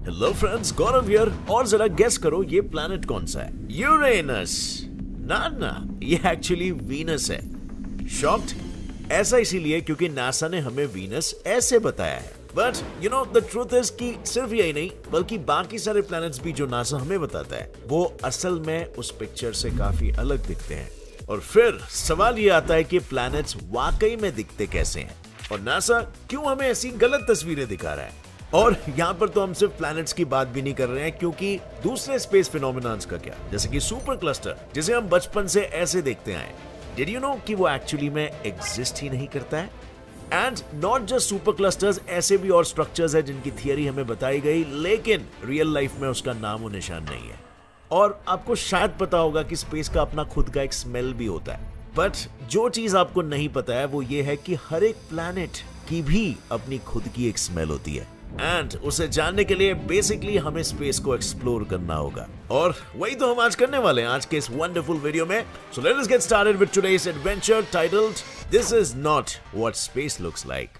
Hello friends, Gaurav here. और जरा guess करो ये प्लैनेट कौन सा है? यूरेनस। ना, ये एक्चुअली वीनस है। शॉक्ड? ऐसा इसीलिए क्योंकि नासा ने हमें वीनस ऐसे बताया है। But you know the truth is कि सिर्फ यही नहीं बल्कि बाकी सारे प्लैनेट्स भी जो नासा हमें बताता है वो असल में उस पिक्चर से काफी अलग दिखते हैं। और फिर सवाल ये आता है कि प्लैनेट्स वाकई में दिखते कैसे हैं और नासा क्यों हमें ऐसी गलत तस्वीरें दिखा रहा है। और यहाँ पर तो हम सिर्फ प्लैनेट्स की बात भी नहीं कर रहे हैं, क्योंकि दूसरे स्पेस फिनोमेनन्स का क्या, जैसे कि सुपर क्लस्टर जिसे हम बचपन से ऐसे देखते आए। डिड यू नो कि वो एक्चुअली में एग्जिस्ट ही नहीं करता है? And not just super clusters, ऐसे भी और स्ट्रक्चर्स है जिनकी थियरी हमें बताई गई लेकिन रियल लाइफ में उसका नामो निशान नहीं है। और आपको शायद पता होगा कि स्पेस का अपना खुद का एक स्मेल भी होता है। बट जो चीज आपको नहीं पता है वो ये है कि हर एक प्लैनेट की भी अपनी खुद की एक स्मेल होती है। एंड उसे जानने के लिए बेसिकली हमें स्पेस को एक्सप्लोर करना होगा और वही तो हम आज करने वाले हैं आज के इस वंडरफुल वीडियो में। So let us get started with today's adventure titled this is not what space looks like.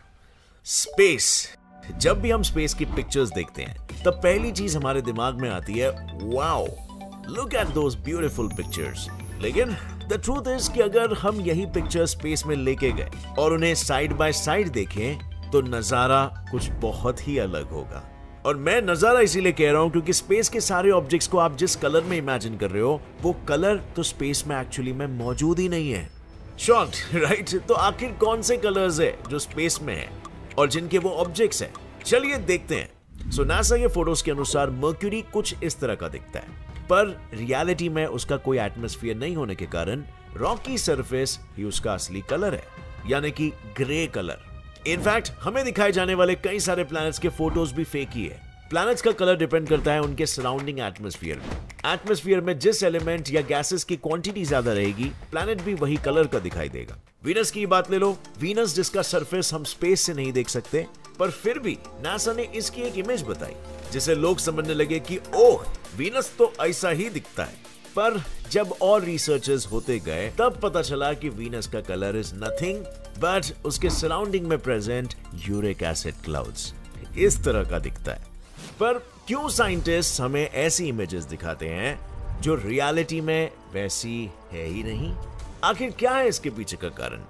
Space. जब भी हम स्पेस की पिक्चर्स देखते हैं तब पहली चीज हमारे दिमाग में आती है, wow look at those beautiful pictures. लेकिन द ट्रूथ इज कि अगर हम यही पिक्चर स्पेस में लेके गए और उन्हें साइड बाय साइड देखें तो नजारा कुछ बहुत ही अलग होगा। और मैं नजारा इसीलिए कह रहा हूं क्योंकि स्पेस के सारे ऑब्जेक्ट्स को आप जिस कलर में इमेजिन कर रहे हो वो कलर तो स्पेस में एक्चुअली में मौजूद ही नहीं है। Shocked right? तो आखिर कौन से कलर्स है जो स्पेस में है और जिनके वो ऑब्जेक्ट्स हैं? चलिए देखते हैं। सो नासा के फोटोज के अनुसार मर्क्यूरी कुछ इस तरह का दिखता है, पर रियलिटी में उसका कोई एटमॉस्फेयर नहीं होने के कारण रॉकी सरफेस ही उसका असली कलर है, यानी कि ग्रे कलर। इनफैक्ट हमें दिखाए जाने वाले कई सारे प्लैनेट्स के फोटोज भी फेक ही है। प्लैनेट्स का कलर डिपेंड करता है उनके सराउंडिंग एटमॉस्फेयर में। एटमॉस्फेयर में जिस एलिमेंट या गैसेस की क्वांटिटी ज्यादा रहेगी प्लैनेट भी वही कलर का दिखाई देगा। वीनस की बात ले लो। वीनस जिसका सरफेस हम स्पेस से नहीं देख सकते, पर फिर भी नासा ने इसकी एक इमेज बताई जिसे लोग समझने लगे कि ओह वीनस तो ऐसा ही दिखता है। पर जब और रिसर्चर्स होते गए तब पता चला कि वीनस का कलर इज नथिंग बट उसके सराउंडिंग में प्रेजेंट यूरिक एसिड क्लाउड्स इस तरह का दिखता है। पर क्यों साइंटिस्ट हमें ऐसी इमेजेस दिखाते हैं जो रियलिटी में वैसी है ही नहीं? आखिर क्या है इसके पीछे का कारण?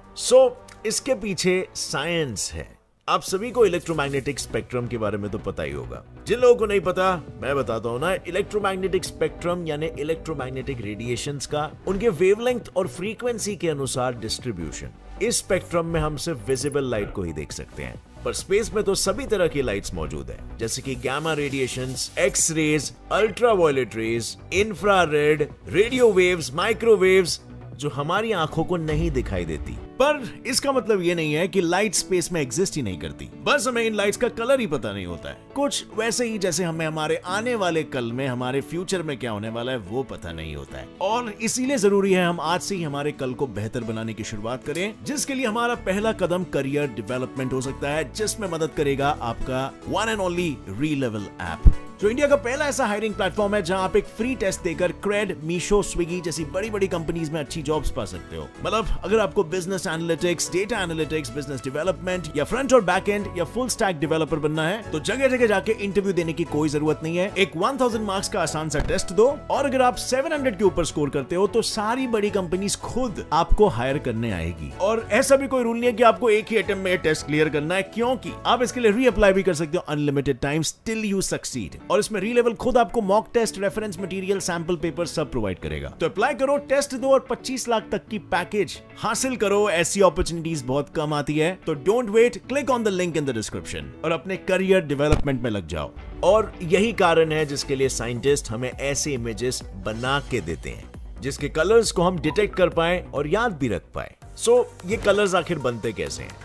इसके पीछे साइंस है। आप सभी को इलेक्ट्रोमैग्नेटिक स्पेक्ट्रम के बारे में तो पता ही होगा। जिन लोगों को नहीं पता मैं बताता हूं ना। इलेक्ट्रोमैग्नेटिक स्पेक्ट्रम यानी इलेक्ट्रोमैग्नेटिक रेडिएशंस का उनके वेवलेंथ और फ्रीक्वेंसी के अनुसार डिस्ट्रीब्यूशन। इस स्पेक्ट्रम में हम सिर्फ विजिबल लाइट को ही देख सकते हैं, पर स्पेस में तो सभी तरह की लाइट्स मौजूद है, जैसे कि gamma radiations, X rays, ultraviolet rays, infrared, radio waves, microwaves जो हमारी आंखों को नहीं दिखाई देती। पर इसका मतलब ये नहीं है कि लाइट स्पेस में एग्जिस्ट ही नहीं करती, बस हमें इन लाइट्स का कलर ही पता नहीं होता है। कुछ वैसे ही जैसे हमें हमारे आने वाले कल में, हमारे फ्यूचर में क्या होने वाला है वो पता नहीं होता है। और इसीलिए जरूरी है हम आज से ही हमारे कल को बेहतर बनाने की शुरुआत करें, जिसके लिए हमारा पहला कदम करियर डेवलपमेंट हो सकता है, जिसमें मदद करेगा आपका one and only Relevel app, जो इंडिया का पहला ऐसा हायरिंग प्लेटफॉर्म है जहां आप एक फ्री टेस्ट देकर क्रेड, मीशो, स्विगी जैसी बड़ी बड़ी कंपनीज में अच्छी जॉब्स पा सकते हो। मतलब अगर आपको business analytics, data analytics, business development या फ्रंट और बैक एंड या फुल स्टैक डेवलपर बनना है तो जगह जगह जाके इंटरव्यू देने की कोई जरूरत नहीं है। एक 1000 मार्क्स का आसान सा टेस्ट दो और अगर आप 700 के ऊपर स्कोर करते हो तो सारी बड़ी कंपनीज खुद आपको हायर करने आएगी। और ऐसा भी कोई रूल नहीं है कि आपको एक ही अटेम्प्ट में टेस्ट क्लियर करना है, क्योंकि आप इसके लिए रीअप्लाई भी कर सकते हो unlimited times till you succeed. और इसमें रीलेवल खुद आपको mock test, reference material, sample paper सब प्रोवाइड करेगा। तो अप्लाई करो, टेस्ट दो और 25 लाख तक की पैकेज हासिल करो। ऐसी अपॉर्चुनिटीज बहुत कम आती है, तो don't wait, click on the link in the description और अपने करियर डेवलपमेंट में लग जाओ। और यही कारण है जिसके लिए साइंटिस्ट हमें ऐसे इमेजेस बना के देते हैं जिसके कलर्स को हम डिटेक्ट कर पाए और याद भी रख पाए। ये कलर्स आखिर बनते कैसे हैं?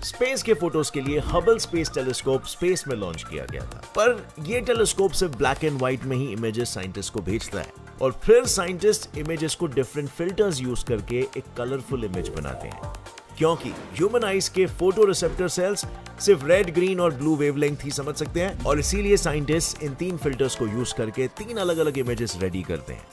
स्पेस के फोटोज के लिए हबल स्पेस टेलीस्कोप स्पेस में लॉन्च किया गया था, पर यह टेलीस्कोप सिर्फ ब्लैक एंड व्हाइट में ही इमेजेस साइंटिस्ट को भेजता है और फिर साइंटिस्ट इमेजेस को डिफरेंट फिल्टर्स यूज करके एक कलरफुल इमेज बनाते हैं, क्योंकि ह्यूमन आइज के फोटो रिसेप्टर सेल्स सिर्फ रेड, ग्रीन और ब्लू वेवलेंथ ही समझ सकते हैं और इसीलिए साइंटिस्ट इन 3 फिल्टर्स को यूज करके 3 अलग अलग इमेजेस रेडी करते हैं,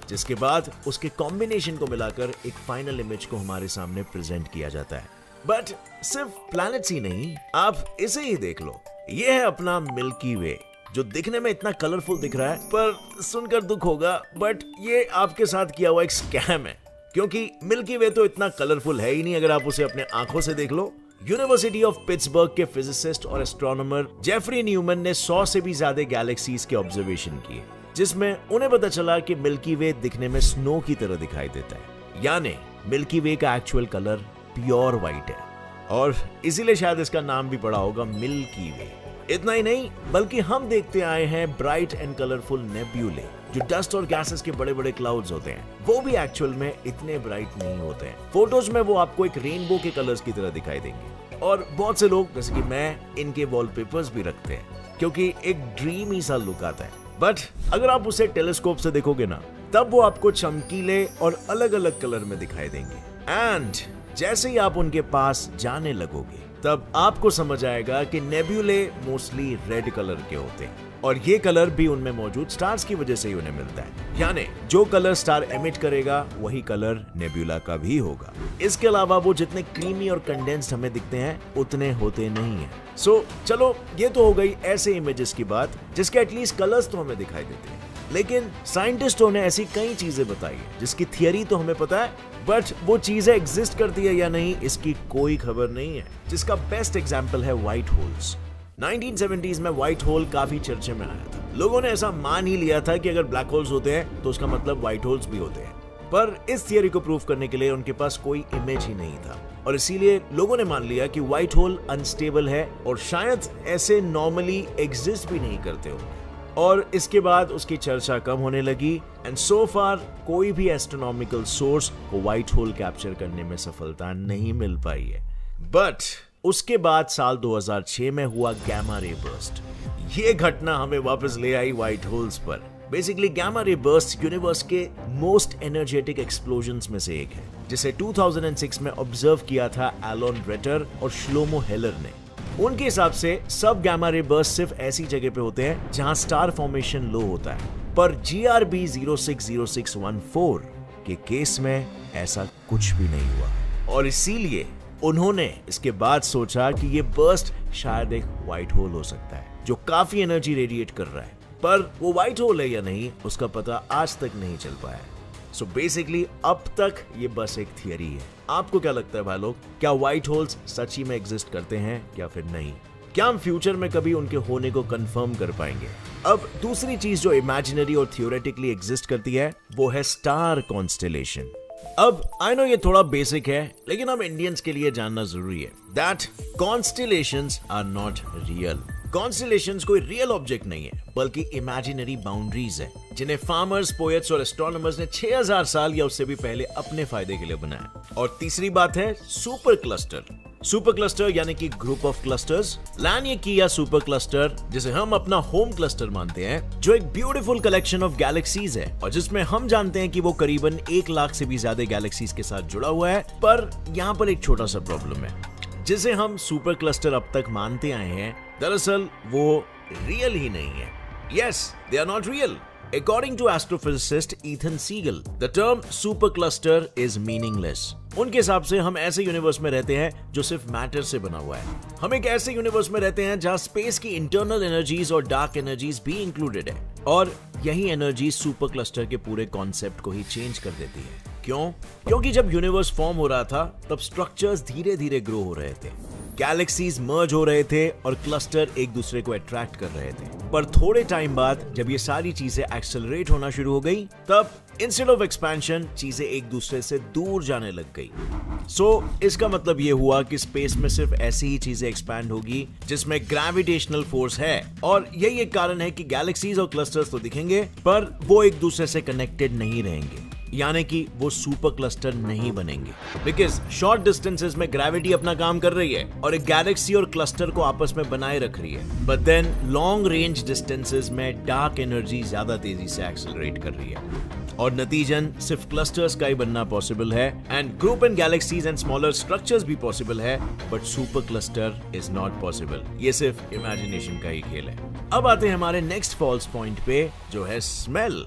जिसके बाद उसके कॉम्बिनेशन को मिलाकर एक फाइनल इमेज को हमारे सामने प्रेजेंट किया जाता है। बट सिर्फ प्लैनेट्स ही नहीं, आप इसे ही देख लो, ये है अपना मिल्की वे। जो दिखने में इतना कलरफुल दिख रहा है, पर सुनकर दुख होगा, बट ये आपके साथ किया हुआ एक स्कैम है, क्योंकि मिल्की वे तो इतना कलरफुल है ही नहीं अगर आप उसे अपने आंखों से देख लो। यूनिवर्सिटी ऑफ पिट्सबर्ग के फिजिसिस्ट और एस्ट्रोनॉमर जेफरी न्यूमैन ने 100 से भी ज्यादा गैलेक्सीज के ऑब्जर्वेशन किए, जिसमें उन्हें पता चला कि मिल्की वे दिखने में स्नो की तरह दिखाई देता है, यानी मिल्की वे का एक्चुअल कलर प्योर व्हाइट है, और इसीलिए शायद इसका नाम भी पड़ा होगा मिल्की वे। इतना ही नहीं, बल्कि हम देखते आए हैं ब्राइट एंड कलरफुल नेब्यूले, जो डस्ट और गैसेस के बड़े बड़े क्लाउड्स होते हैं, वो भी एक्चुअल में इतने ब्राइट नहीं होते हैं। फोटोज में वो आपको एक रेनबो के कलर्स की तरह दिखाई देंगे, और बहुत से लोग जैसे कि मैं इनके वॉलपेपर्स भी रखते हैं, क्योंकि एक ड्रीमी सा लुक आता है। बट अगर आप उसे टेलीस्कोप से देखोगे ना, तब वो आपको चमकीले और अलग अलग कलर में दिखाई देंगे। एंड जैसे ही आप उनके पास जाने लगोगे, तब आपको समझ आएगा कि नेब्यूले मोस्टली रेड कलर के होते हैं, और ये कलर भी उनमें मौजूद स्टार्स की वजह से ही उन्हें मिलता है, यानी जो कलर स्टार एमिट करेगा वही कलर नेब्यूला का भी होगा। इसके अलावा वो जितने क्रीमी और कंडेंस्ड हमें दिखते हैं उतने होते नहीं है। सो चलो, ये तो हो गई ऐसे इमेजेस की बात जिसके एटलीस्ट कलर्स तो हमें दिखाई देते हैं, लेकिन साइंटिस्टों ने ऐसी कई चीजें बताई है जिसकी थियरी तो हमें पता है, बट वो चीजें एग्जिस्ट करती है या नहीं इसकी कोई खबर नहीं है, जिसका बेस्ट एग्जांपल है व्हाइट होल्स। 1970s में व्हाइट होल काफी चर्चे में आया था। लोगों ने ऐसा मान ही लिया था कि अगर ब्लैक होल्स होते हैं तो उसका मतलब व्हाइट होल्स भी होते हैं, पर इस थियरी को प्रूव करने के लिए उनके पास कोई इमेज ही नहीं था, और इसीलिए लोगों ने मान लिया कि व्हाइट होल अनस्टेबल है और शायद ऐसे नॉर्मली एग्जिस्ट भी नहीं करते होंगे। और इसके बाद उसकी चर्चा कम होने लगी, एंड सो फार कोई भी एस्ट्रोनॉमिकल सोर्स को व्हाइट होल कैप्चर करने में सफलता नहीं मिल पाई है। बट उसके बाद साल 2006 में हुआ गैमा रे बर्स्ट। ये घटना हमें वापस ले आई व्हाइट होल्स पर। Basically gamma ray burst universe के मोस्ट एनर्जेटिक एक्सप्लोजन्स में से एक है, जिसे 2006 में ऑब्जर्व किया था एलन रेटर और श्लोमो हेलर ने। उनके हिसाब से सब गैमा रे बर्स्ट सिर्फ ऐसी जगह पे होते हैं जहां स्टार फॉर्मेशन लो होता है, पर GRB 060614 के केस में ऐसा कुछ भी नहीं हुआ, और इसीलिए उन्होंने इसके बाद सोचा कि ये बर्स्ट शायद एक व्हाइट होल हो सकता है जो काफी एनर्जी रेडिएट कर रहा है, पर वो व्हाइट होल है या नहीं उसका पता आज तक नहीं चल पाया। सो बेसिकली अब तक ये बस एक थियरी है। आपको क्या लगता है भाई लोग, क्या व्हाइट होल्स सच ही में एग्जिस्ट करते हैं या फिर नहीं? क्या हम फ्यूचर में कभी उनके होने को कंफर्म कर पाएंगे? अब दूसरी चीज जो इमेजिनरी और थियोरेटिकली एग्जिस्ट करती है वो है स्टार कॉन्स्टेलेशन। अब आई नो ये थोड़ा बेसिक है, लेकिन हम इंडियंस के लिए जानना जरूरी है that constellations are not real. Constellations कोई रियल ऑब्जेक्ट नहीं है, बल्कि इमेजिनरी बाउंड्रीज है, जिन्हें फार्मर्स, पोएट्स और एस्ट्रोनॉमर्स ने 6000 साल या उससे भी पहले अपने फायदे के लिए बनाया। और तीसरी बात है सुपर क्लस्टर। सुपर क्लस्टर यानी कि ग्रुप ऑफ क्लस्टर्स, लैनिकी या सुपर क्लस्टर, जिसे हम अपना होम क्लस्टर मानते हैं, जो एक ब्यूटीफुल कलेक्शन ऑफ गैलेक्सीज है, और जिसमें हम जानते हैं कि वो करीबन 1 लाख से भी ज्यादा गैलेक्सीज के साथ जुड़ा हुआ है। पर यहाँ पर एक छोटा सा प्रॉब्लम है, जिसे हम सुपर क्लस्टर अब तक मानते आए हैं, दरअसल वो रियल ही नहीं है। Yes, they are not real. According to astrophysicist Ethan Siegel, the term supercluster is meaningless. उनके हिसाब से हम ऐसे यूनिवर्स में रहते हैं जो सिर्फ मैटर से बना हुआ है। हम एक ऐसे यूनिवर्स में रहते हैं जहां स्पेस की इंटरनल एनर्जीज और डार्क एनर्जीज भी इंक्लूडेड है, और यही एनर्जी सुपर क्लस्टर के पूरे कॉन्सेप्ट को ही चेंज कर देती है। क्यों? क्योंकि जब यूनिवर्स फॉर्म हो रहा था तब स्ट्रक्चर्स धीरे धीरे ग्रो हो रहे थे, गैलेक्सीज मर्ज हो रहे थे और क्लस्टर एक दूसरे को अट्रैक्ट कर रहे थे। पर थोड़े टाइम बाद जब ये सारी चीजें एक्सेलरेट होना शुरू हो गई, तब इंस्टेड ऑफ एक्सपेंशन चीजें एक दूसरे से दूर जाने लग गई। सो इसका मतलब ये हुआ कि स्पेस में सिर्फ ऐसी ही चीजें एक्सपैंड होगी जिसमें ग्रेविटेशनल फोर्स है, और यही एक कारण है कि गैलेक्सीज और क्लस्टर्स तो दिखेंगे पर वो एक दूसरे से कनेक्टेड नहीं रहेंगे, यानी कि वो सुपर क्लस्टर नहीं बनेंगे, बिकॉज शॉर्ट डिस्टेंसेस में ग्रेविटी अपना काम कर रही है और एक गैलेक्सी और क्लस्टर को आपस में बनाए रख रही है। But then long range distances में डार्क एनर्जी ज्यादा तेजी से एक्सेलरेट कर रही है, और नतीजन सिर्फ क्लस्टर्स का ही बनना पॉसिबल है, and group and galaxies and smaller structures भी पॉसिबल है, but super cluster is not possible. ये सिर्फ इमेजिनेशन का ही खेल है। अब आते हैं हमारे नेक्स्ट फॉल्स पॉइंट पे, जो है स्मेल।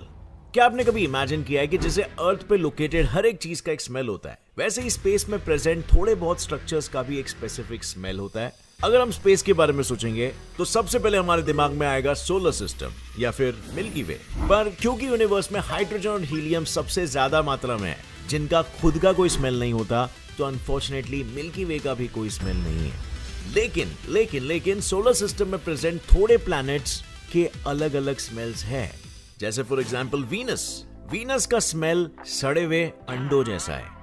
क्या आपने कभी इमेजिन किया है कि जैसे अर्थ पे लोकेटेड हर एक चीज का एक स्मेल होता है, वैसे ही स्पेस में प्रेजेंट थोड़े बहुत स्ट्रक्चर्स का भी एक स्पेसिफिक स्मेल होता है? अगर हम स्पेस के बारे में सोचेंगे तो सबसे पहले हमारे दिमाग में आएगा सोलर सिस्टम या फिर मिल्की वे। पर क्योंकि यूनिवर्स में हाइड्रोजन और हीलियम सबसे ज्यादा मात्रा में है, जिनका खुद का कोई स्मेल नहीं होता, तो अनफॉर्चुनेटली मिल्की वे का भी कोई स्मेल नहीं है। लेकिन सोलर सिस्टम में प्रेजेंट थोड़े प्लैनेट्स के अलग अलग स्मेल्स है। जैसे फॉर एग्जांपल वीनस का स्मेल सड़े हुए अंडों जैसा है,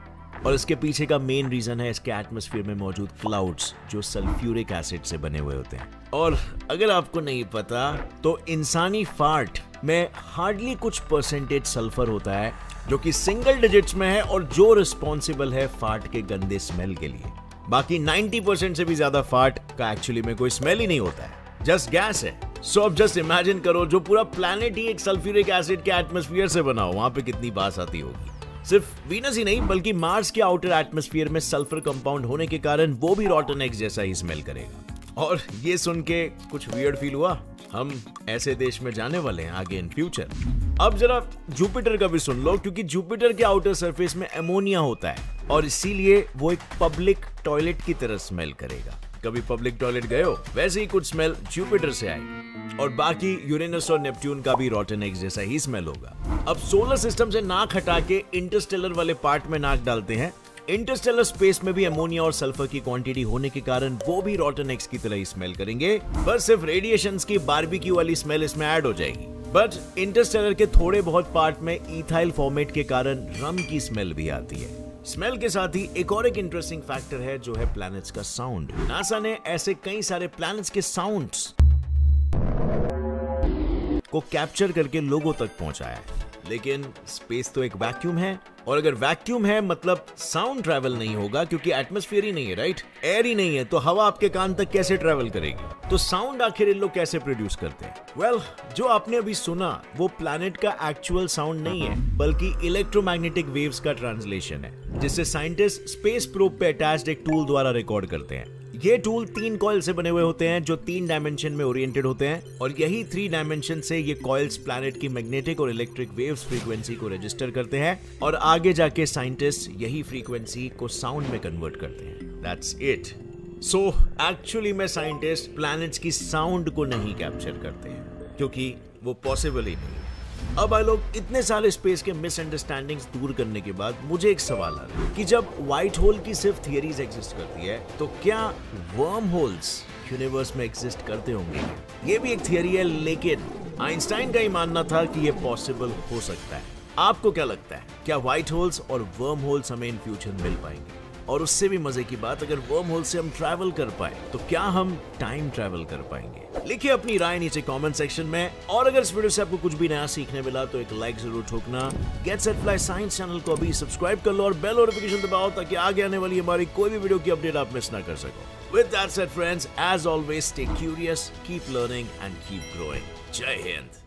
और इसके पीछे का मेन रीजन है इसके एटमॉस्फेयर में मौजूद क्लाउड्स जो सल्फ्यूरिक एसिड से बने हुए होते हैं। और अगर आपको नहीं पता तो इंसानी फार्ट में हार्डली कुछ परसेंटेज सल्फर होता है जो कि सिंगल डिजिट्स में है और जो रिस्पॉन्सिबल है फार्ट के गंदे स्मेल के लिए। बाकी 90% से भी ज्यादा फार्ट का एक्चुअली में कोई स्मेल ही नहीं होता है, जस्ट गैस है। सो अब जस्ट इमेजिन करो जो पूरा प्लैनेट ही एक सल्फ्यूरिक एसिड के एटमॉस्फेयर से बना हो, वहां पे कितनी बास आती होगी। सिर्फ वीनस ही नहीं बल्कि मार्स के आउटर एटमॉस्फेयर में सल्फर कंपाउंड होने के कारण वो भी रॉटन एग्स जैसा ही स्मेल करेगा। और ये सुन के कुछ वियर्ड फील हुआ? हम ऐसे देश में जाने वाले हैं आगे इन फ्यूचर। अब जरा जुपिटर का भी सुन लो, क्योंकि जुपिटर के आउटर सरफेस में अमोनिया होता है और इसीलिए वो एक पब्लिक टॉयलेट की तरह स्मेल करेगा। कभी पब्लिक टॉयलेट गए हो? वैसे ही कुछ स्मेल जुपिटर से आएगी। और बाकी यूरेनस और नेपट्यून का भी रॉटन एग्स जैसा ही स्मेल होगा। अब सोलर सिस्टम से नाक हटा के इंटरस्टेलर वाले पार्ट में नाक डालते हैं। इंटरस्टेलर स्पेस में भी अमोनिया और सल्फर की क्वांटिटी होने के कारण वो भी रॉटन एग्स की तरह ही स्मेल करेंगे, बस सिर्फ रेडिएशंस की बारबेक्यू वाली स्मेल इसमें ऐड हो जाएगी। बट इंटरस्टेलर के थोड़े बहुत पार्ट में इथाइल फॉर्मेट के कारण रम की स्मेल भी आती है। स्मेल के साथ ही एक और इंटरेस्टिंग फैक्टर है जो है प्लैनेट्स का साउंड। नासा ने ऐसे कई सारे प्लैनेट्स के साउंड्स को कैप्चर करके लोगों तक पहुंचाया है। लेकिन स्पेस तो एक वैक्यूम है, और अगर वैक्यूम है मतलब साउंड ट्रैवल नहीं होगा, क्योंकि एटमॉस्फेयर ही नहीं है, राइट? एयर ही नहीं है, तो हवा आपके कान तक कैसे ट्रैवल करेगी? तो साउंड आखिर इन लोग कैसे प्रोड्यूस करते हैं? वेल, जो आपने अभी सुना वो प्लैनेट का एक्चुअल साउंड नहीं है, बल्कि इलेक्ट्रोमैग्नेटिक वेव्स का ट्रांसलेशन है, जिससे साइंटिस्ट स्पेस प्रोब पे अटैच्ड एक टूल द्वारा रिकॉर्ड करते हैं। ये टूल 3 कॉइल से बने हुए होते हैं जो 3 डायमेंशन में ओरिएंटेड होते हैं, और यही 3 डायमेंशन से ये कॉइल्स प्लैनेट की मैग्नेटिक और इलेक्ट्रिक वेव्स फ्रीक्वेंसी को रजिस्टर करते हैं, और आगे जाके साइंटिस्ट यही फ्रीक्वेंसी को साउंड में कन्वर्ट करते हैं। That's it. सो एक्चुअली में साइंटिस्ट प्लैनेट्स की साउंड को नहीं कैप्चर करते हैं, क्योंकि वो पॉसिबल ही नहीं। अब आई लोग इतने सारे स्पेस के मिसअंडरस्टैंडिंग्स दूर करने के बाद मुझे एक सवाल आ रहा है कि जब व्हाइट होल की सिर्फ थियरीज एग्जिस्ट करती है, तो क्या वर्म होल्स यूनिवर्स में एग्जिस्ट करते होंगे? ये भी एक थियरी है, लेकिन आइंस्टाइन का ही मानना था कि ये पॉसिबल हो सकता है। आपको क्या लगता है, क्या व्हाइट होल्स और वर्म होल्स हमें इन फ्यूचर मिल पाएंगे? और उससे भी मजे की बात, अगर वर्म होल से हम ट्रैवल कर पाए तो क्या हम टाइम ट्रैवल कर पाएंगे? लिखिए अपनी राय नीचे कमेंट सेक्शन में। और अगर इस वीडियो से आपको कुछ भी नया सीखने मिला तो एक लाइक जरूर ठोकना। Get set fly science channel को अभी सब्सक्राइब कर लो और बेल नोटिफिकेशन दबाओ, ताकि आगे आने वाली हमारी कोई भी वीडियो की अपडेट आप मिस ना कर सको। With that said friends, as always, stay curious, keep learning and keep growing. Jai Hind.